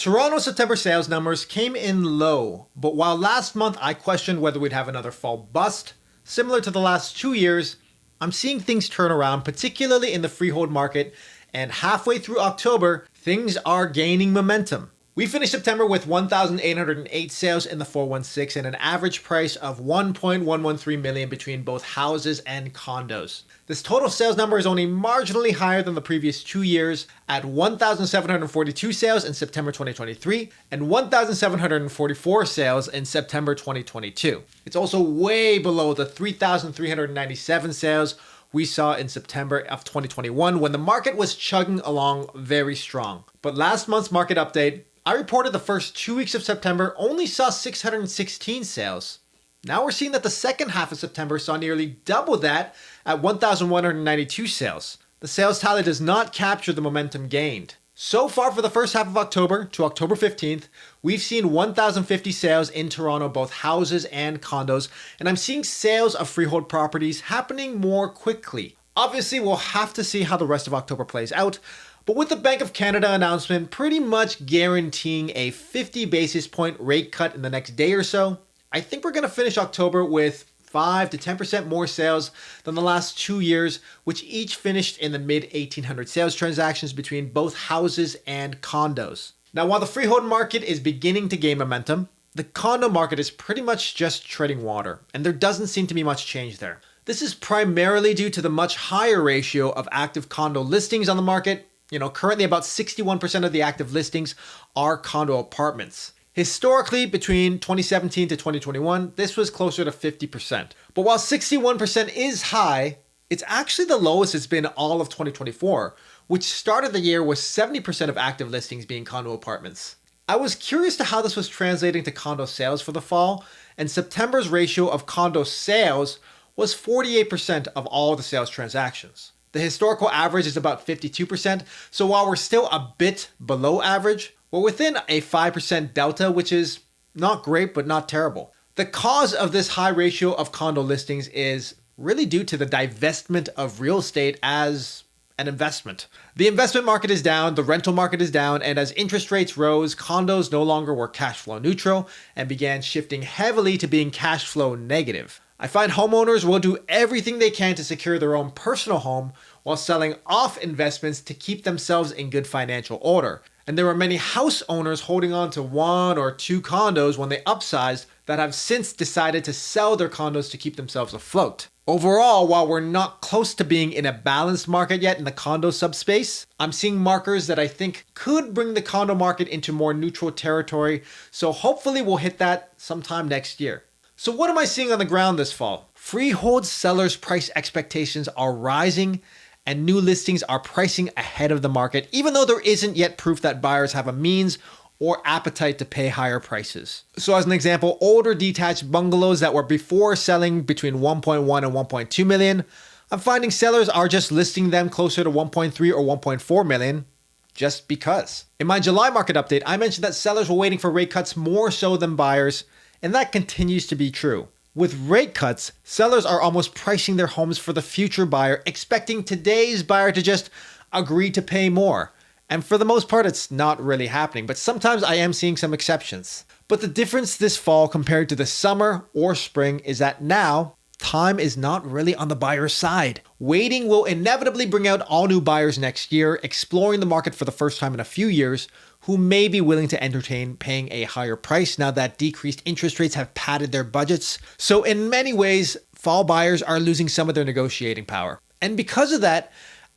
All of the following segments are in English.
Toronto September sales numbers came in low, but while last month I questioned whether we'd have another fall bust, similar to the last 2 years, I'm seeing things turn around, particularly in the freehold market, and halfway through October, things are gaining momentum. We finished September with 1,808 sales in the 416 and an average price of $1.113 million between both houses and condos. This total sales number is only marginally higher than the previous 2 years at 1,742 sales in September 2023 and 1,744 sales in September 2022. It's also way below the 3,397 sales we saw in September of 2021 when the market was chugging along very strong. But last month's market update, I reported the first 2 weeks of September only saw 616 sales. Now we're seeing that the second half of September saw nearly double that at 1,192 sales. The sales tally does not capture the momentum gained. So far for the first half of October to October 15th, we've seen 1,050 sales in Toronto, both houses and condos, and I'm seeing sales of freehold properties happening more quickly. Obviously, we'll have to see how the rest of October plays out, but with the Bank of Canada announcement pretty much guaranteeing a 50 basis point rate cut in the next day or so, I think we're going to finish October with 5 to 10% more sales than the last 2 years, which each finished in the mid-1800 sales transactions between both houses and condos. Now, while the freehold market is beginning to gain momentum, the condo market is pretty much just treading water, and there doesn't seem to be much change there. This is primarily due to the much higher ratio of active condo listings on the market. Currently about 61% of the active listings are condo apartments. Historically, between 2017 to 2021, this was closer to 50%. But while 61% is high, it's actually the lowest it's been all of 2024, which started the year with 70% of active listings being condo apartments. I was curious to how this was translating to condo sales for the fall, and September's ratio of condo sales was 48% of all the sales transactions. The historical average is about 52%, so while we're still a bit below average, we're within a 5% delta, which is not great, but not terrible. The cause of this high ratio of condo listings is really due to the divestment of real estate as an investment. The investment market is down, the rental market is down, and as interest rates rose, condos no longer were cash flow neutral and began shifting heavily to being cash flow negative. I find homeowners will do everything they can to secure their own personal home while selling off investments to keep themselves in good financial order. And there are many house owners holding on to 1 or 2 condos when they upsized that have since decided to sell their condos to keep themselves afloat. Overall, while we're not close to being in a balanced market yet in the condo subspace, I'm seeing markers that I think could bring the condo market into more neutral territory, so hopefully we'll hit that sometime next year. So what am I seeing on the ground this fall? Freehold sellers' price expectations are rising and new listings are pricing ahead of the market, even though there isn't yet proof that buyers have a means or appetite to pay higher prices. So as an example, older detached bungalows that were before selling between 1.1 and 1.2 million, I'm finding sellers are just listing them closer to 1.3 or 1.4 million just because. In my July market update, I mentioned that sellers were waiting for rate cuts more so than buyers, and that continues to be true. With rate cuts, sellers are almost pricing their homes for the future buyer, expecting today's buyer to just agree to pay more. And for the most part, it's not really happening, but sometimes I am seeing some exceptions. But the difference this fall compared to the summer or spring is that now, time is not really on the buyer's side. Waiting will inevitably bring out all new buyers next year, exploring the market for the first time in a few years, who may be willing to entertain paying a higher price now that decreased interest rates have padded their budgets. So in many ways, fall buyers are losing some of their negotiating power. And because of that,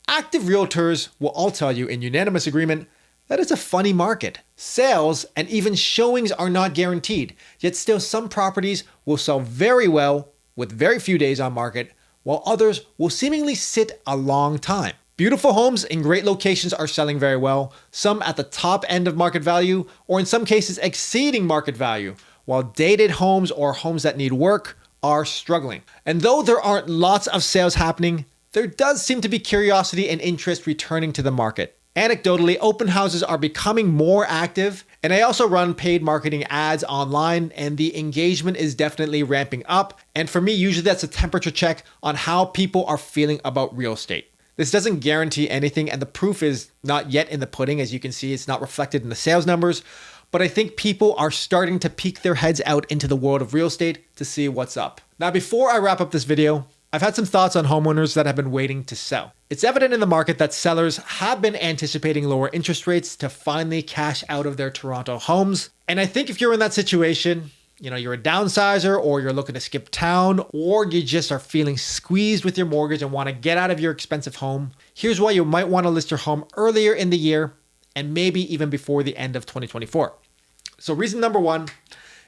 active realtors will all tell you in unanimous agreement that it's a funny market. Sales and even showings are not guaranteed, yet still some properties will sell very well with very few days on market, while others will seemingly sit a long time. Beautiful homes in great locations are selling very well, some at the top end of market value, or in some cases exceeding market value, while dated homes or homes that need work are struggling. And though there aren't lots of sales happening, there does seem to be curiosity and interest returning to the market. Anecdotally, open houses are becoming more active, and I also run paid marketing ads online, and the engagement is definitely ramping up. And for me, usually that's a temperature check on how people are feeling about real estate. This doesn't guarantee anything, and the proof is not yet in the pudding. As you can see, it's not reflected in the sales numbers. But I think people are starting to peek their heads out into the world of real estate to see what's up. Now, before I wrap up this video, I've had some thoughts on homeowners that have been waiting to sell. It's evident in the market that sellers have been anticipating lower interest rates to finally cash out of their Toronto homes. And I think if you're in that situation, you're a downsizer, or you're looking to skip town, or you just are feeling squeezed with your mortgage and want to get out of your expensive home, here's why you might want to list your home earlier in the year and maybe even before the end of 2024. So reason number one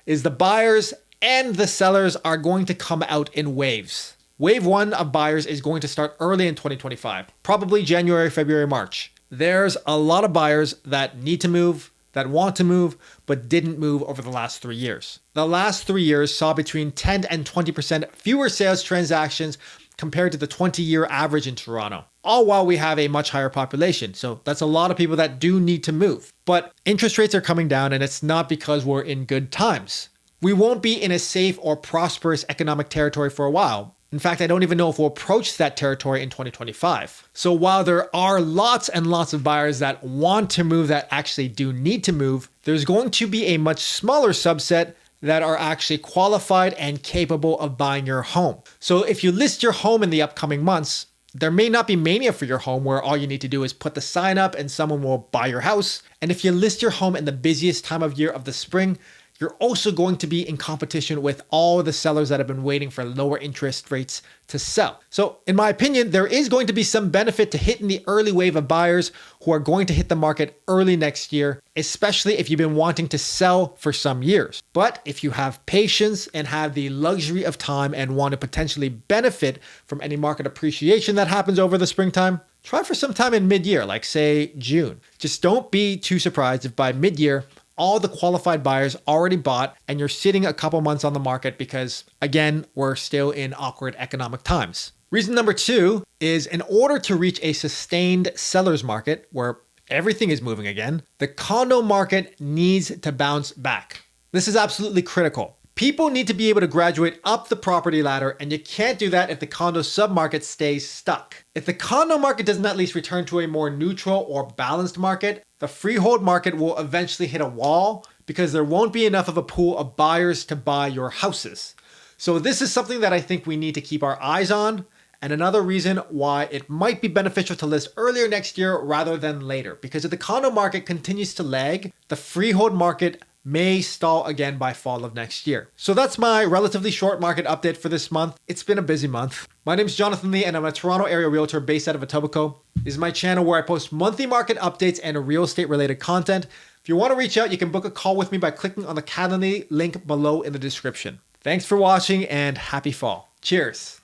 is the buyers and the sellers are going to come out in waves. Wave one of buyers is going to start early in 2025, probably January, February, March. There's a lot of buyers that need to move, that want to move, but didn't move over the last 3 years. The last 3 years saw between 10 and 20% fewer sales transactions compared to the 20-year average in Toronto, all while we have a much higher population. So that's a lot of people that do need to move. But interest rates are coming down, and it's not because we're in good times. We won't be in a safe or prosperous economic territory for a while. In fact, I don't even know if we'll approach that territory in 2025. So while there are lots and lots of buyers that want to move, that actually do need to move, there's going to be a much smaller subset that are actually qualified and capable of buying your home. So if you list your home in the upcoming months, there may not be mania for your home where all you need to do is put the sign up and someone will buy your house. And if you list your home in the busiest time of year of the spring, you're also going to be in competition with all the sellers that have been waiting for lower interest rates to sell. So in my opinion, there is going to be some benefit to hitting the early wave of buyers who are going to hit the market early next year, especially if you've been wanting to sell for some years. But if you have patience and have the luxury of time and want to potentially benefit from any market appreciation that happens over the springtime, try for some time in mid-year, like say June. Just don't be too surprised if by mid-year, all the qualified buyers already bought and you're sitting a couple months on the market because, again, we're still in awkward economic times. Reason number two is in order to reach a sustained seller's market where everything is moving again, the condo market needs to bounce back. This is absolutely critical. People need to be able to graduate up the property ladder, and you can't do that if the condo submarket stays stuck. If the condo market doesn't at least return to a more neutral or balanced market, the freehold market will eventually hit a wall because there won't be enough of a pool of buyers to buy your houses. So this is something that I think we need to keep our eyes on, and another reason why it might be beneficial to list earlier next year rather than later. Because if the condo market continues to lag, the freehold market may stall again by fall of next year. So that's my relatively short market update for this month. It's been a busy month. My name is Jonathan Lee and I'm a Toronto area realtor based out of Etobicoke. This is my channel where I post monthly market updates and real estate related content. If you want to reach out, you can book a call with me by clicking on the Calendly link below in the description. Thanks for watching and happy fall. Cheers.